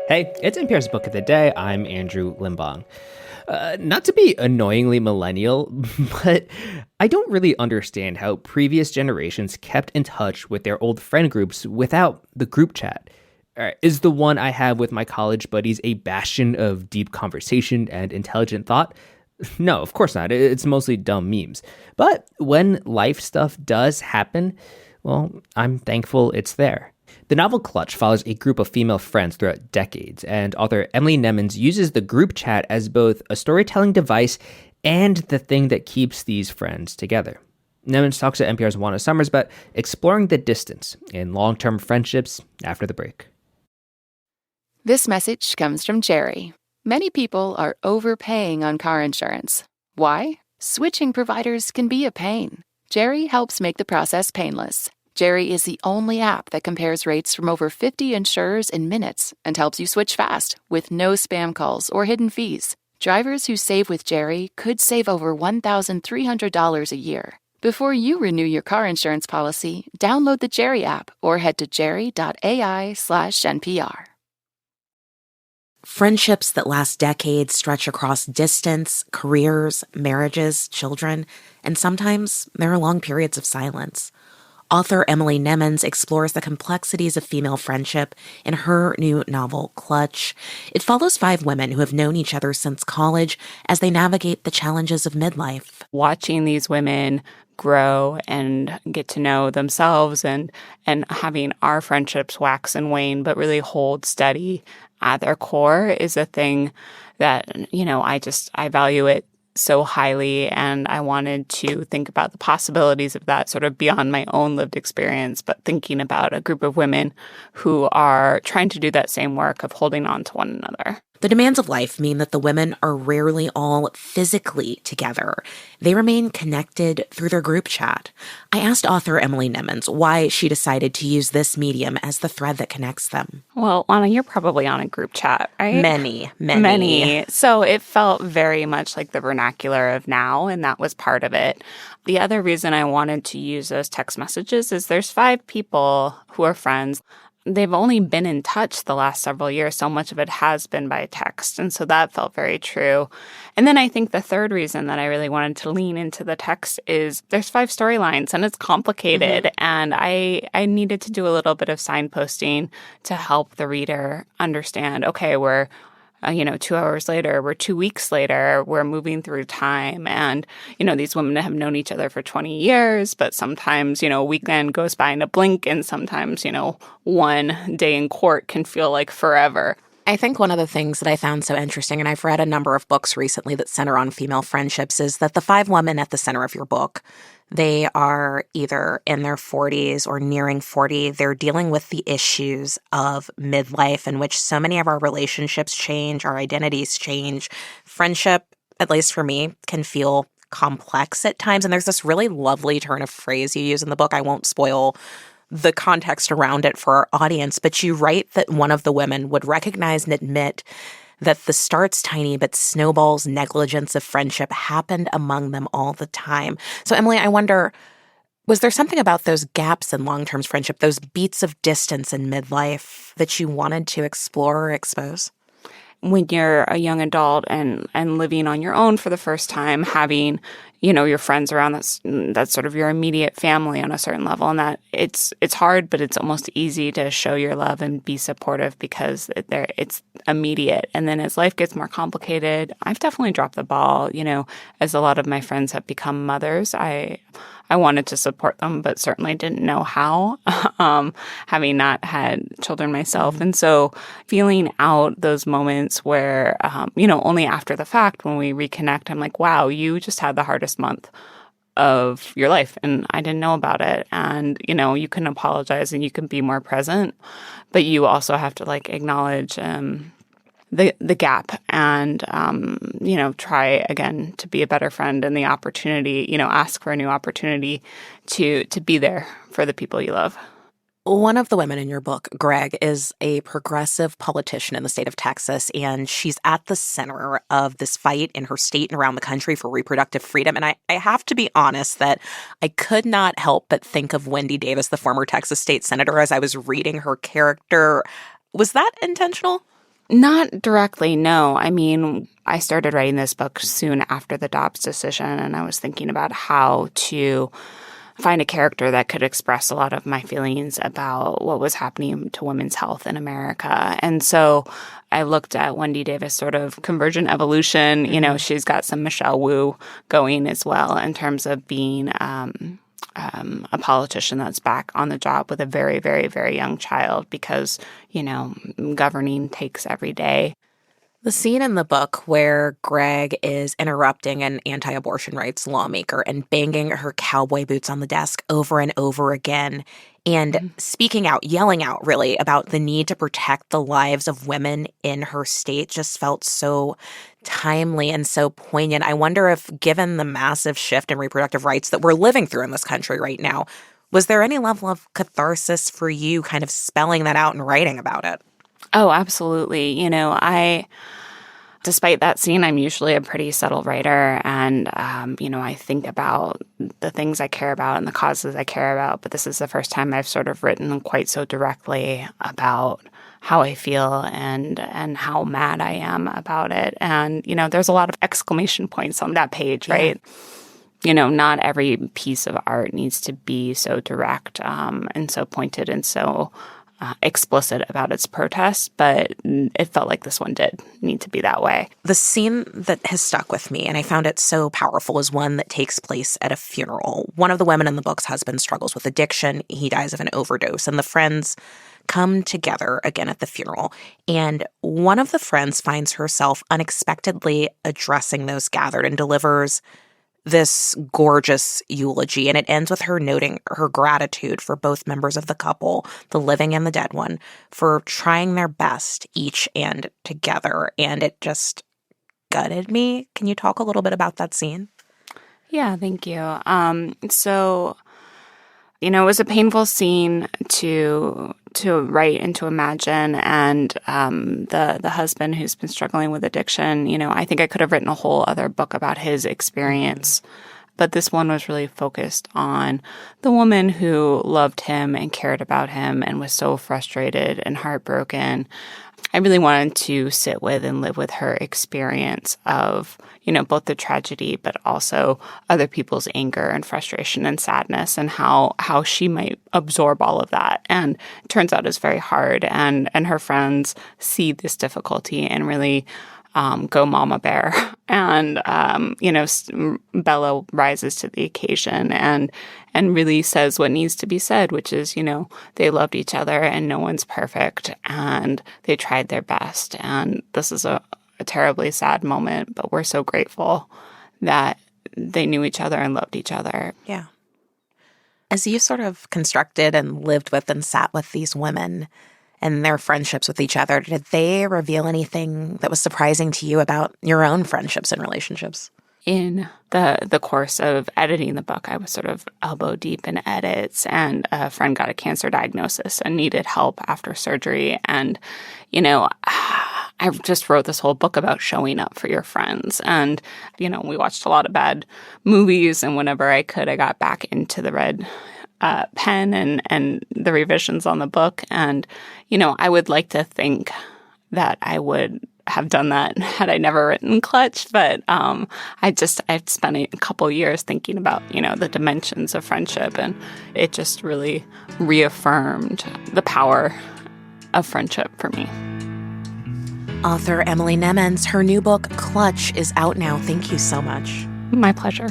Hey, it's NPR's Book of the Day. I'm Andrew Limbong. Not to be annoyingly millennial, but I don't really understand how previous generations kept in touch with their old friend groups without the group chat. Is the one I have with my college buddies a bastion of deep conversation and intelligent thought? No, of course not. It's mostly dumb memes. But when life stuff does happen, well, I'm thankful it's there. The novel Clutch follows a group of female friends throughout decades, and author Emily Nemens uses the group chat as both a storytelling device and the thing that keeps these friends together. Nemens talks to NPR's Juana about exploring the distance in long-term friendships after the break. This message comes from Jerry. Many people are overpaying on car insurance. Why? Switching providers can be a pain. Jerry helps make the process painless. Jerry is the only app that compares rates from over 50 insurers in minutes and helps you switch fast with no spam calls or hidden fees. Drivers who save with Jerry could save over $1,300 a year. Before you renew your car insurance policy, download the Jerry app or head to jerry.ai/NPR. Friendships that last decades stretch across distance, careers, marriages, children, and sometimes there are long periods of silence. Author Emily Nemens explores the complexities of female friendship in her new novel, Clutch. It follows 5 women who have known each other since college as they navigate the challenges of midlife. Watching these women grow and get to know themselves and having our friendships wax and wane, but really hold steady at their core is a thing that, I value it so highly, and I wanted to think about the possibilities of that sort of beyond my own lived experience, but thinking about a group of women who are trying to do that same work of holding on to one another. The demands of life mean that the women are rarely all physically together. They remain connected through their group chat. I asked author Emily Nemens why she decided to use this medium as the thread that connects them. Well, Juana, you're probably on a group chat, right? Many. So it felt very much like the vernacular of now, and that was part of it. The other reason I wanted to use those text messages is there's 5 people who are friends. They've only been in touch the last several years. So much of it has been by text. And so that felt very true. And then I think the third reason that I really wanted to lean into the text is there's 5 storylines and it's complicated. Mm-hmm. And I needed to do a little bit of signposting to help the reader understand, okay, we're 2 hours later, we're 2 weeks later, we're moving through time. And, these women have known each other for 20 years, but sometimes, a weekend goes by in a blink, and sometimes, one day in court can feel like forever. I think one of the things that I found so interesting, and I've read a number of books recently that center on female friendships, is that the 5 women at the center of your book, they are either in their 40s or nearing 40. They're dealing with the issues of midlife in which so many of our relationships change, our identities change. Friendship, at least for me, can feel complex at times. And there's this really lovely turn of phrase you use in the book. I won't spoil the context around it for our audience, but you write that one of the women would recognize and admit that the starts tiny but snowballs negligence of friendship happened among them all the time. So, Emily, I wonder, was there something about those gaps in long-term friendship, those beats of distance in midlife that you wanted to explore or expose? When you're a young adult and living on your own for the first time, having, your friends around, that's sort of your immediate family on a certain level, and that it's hard, but it's almost easy to show your love and be supportive because it's immediate. And then as life gets more complicated, I've definitely dropped the ball. As a lot of my friends have become mothers, I wanted to support them, but certainly didn't know how, having not had children myself. And so feeling out those moments where, only after the fact when we reconnect, I'm like, wow, you just had the hardest month of your life and I didn't know about it. And, you can apologize and you can be more present, but you also have to acknowledge the gap and, try again to be a better friend and the opportunity, ask for a new opportunity to be there for the people you love. One of the women in your book, Greg, is a progressive politician in the state of Texas, and she's at the center of this fight in her state and around the country for reproductive freedom. And I have to be honest that I could not help but think of Wendy Davis, the former Texas state senator, as I was reading her character. Was that intentional? Not directly, no. I mean, I started writing this book soon after the Dobbs decision, and I was thinking about how to find a character that could express a lot of my feelings about what was happening to women's health in America. And so I looked at Wendy Davis' sort of convergent evolution. You know, she's got some Michelle Wu going as well in terms of being a politician that's back on the job with a very, very, very young child because, you know, governing takes every day. The scene in the book where Greg is interrupting an anti-abortion rights lawmaker and banging her cowboy boots on the desk over and over again and speaking out, yelling out really about the need to protect the lives of women in her state just felt so timely and so poignant. I wonder if, given the massive shift in reproductive rights that we're living through in this country right now, was there any level of catharsis for you kind of spelling that out and writing about it? Oh, absolutely. You know, despite that scene, I'm usually a pretty subtle writer. And, you know, I think about the things I care about and the causes I care about. But this is the first time I've sort of written quite so directly about how I feel and how mad I am about it. And, you know, there's a lot of exclamation points on that page, right? You know, not every piece of art needs to be so direct and so pointed and so explicit about its protest, but it felt like this one did need to be that way. The scene that has stuck with me, and I found it so powerful, is one that takes place at a funeral. One of the women in the book's husband struggles with addiction. He dies of an overdose, and the friends come together again at the funeral. And one of the friends finds herself unexpectedly addressing those gathered and delivers this gorgeous eulogy, and it ends with her noting her gratitude for both members of the couple, the living and the dead one, for trying their best each and together. And it just gutted me. Can you talk a little bit about that scene? Yeah, thank you. So, you know, it was a painful scene to write and to imagine. And the husband who's been struggling with addiction, you know, I think I could have written a whole other book about his experience. But this one was really focused on the woman who loved him and cared about him and was so frustrated and heartbroken. I really wanted to sit with and live with her experience of, you know, both the tragedy, but also other people's anger and frustration and sadness and how she might absorb all of that. And it turns out it's very hard. And her friends see this difficulty and really go mama bear. And, you know, Bella rises to the occasion and really says what needs to be said, which is, you know, they loved each other and no one's perfect and they tried their best. And this is a terribly sad moment, but we're so grateful that they knew each other and loved each other. Yeah. As you sort of constructed and lived with and sat with these women and their friendships with each other, did they reveal anything that was surprising to you about your own friendships and relationships? In the course of editing the book, I was sort of elbow deep in edits, and a friend got a cancer diagnosis and needed help after surgery. And, you know, I just wrote this whole book about showing up for your friends. And, you know, we watched a lot of bad movies, and whenever I could, I got back into the red pen and the revisions on the book. And, you know, I would like to think that I would have done that had I never written Clutch. But I've spent a couple years thinking about, you know, the dimensions of friendship. And it just really reaffirmed the power of friendship for me. Author Emily Nemens, her new book, Clutch, is out now. Thank you so much. My pleasure.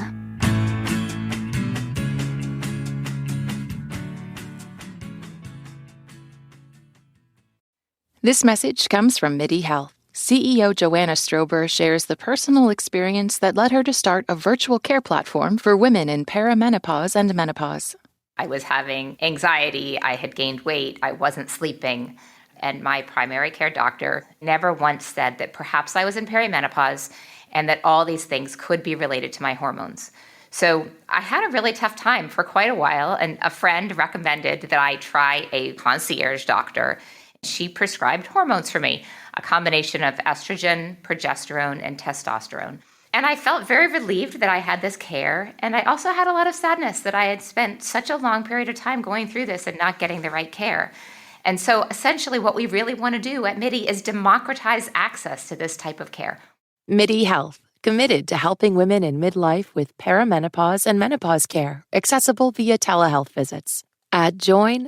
This message comes from MIDI Health. CEO Joanna Strober shares the personal experience that led her to start a virtual care platform for women in perimenopause and menopause. I was having anxiety, I had gained weight, I wasn't sleeping, and my primary care doctor never once said that perhaps I was in perimenopause and that all these things could be related to my hormones. So I had a really tough time for quite a while, and a friend recommended that I try a concierge doctor. She prescribed hormones for me, a combination of estrogen, progesterone, and testosterone. And I felt very relieved that I had this care. And I also had a lot of sadness that I had spent such a long period of time going through this and not getting the right care. And so essentially what we really want to do at MIDI is democratize access to this type of care. MIDI Health, committed to helping women in midlife with perimenopause and menopause care, accessible via telehealth visits at joinmidi.com.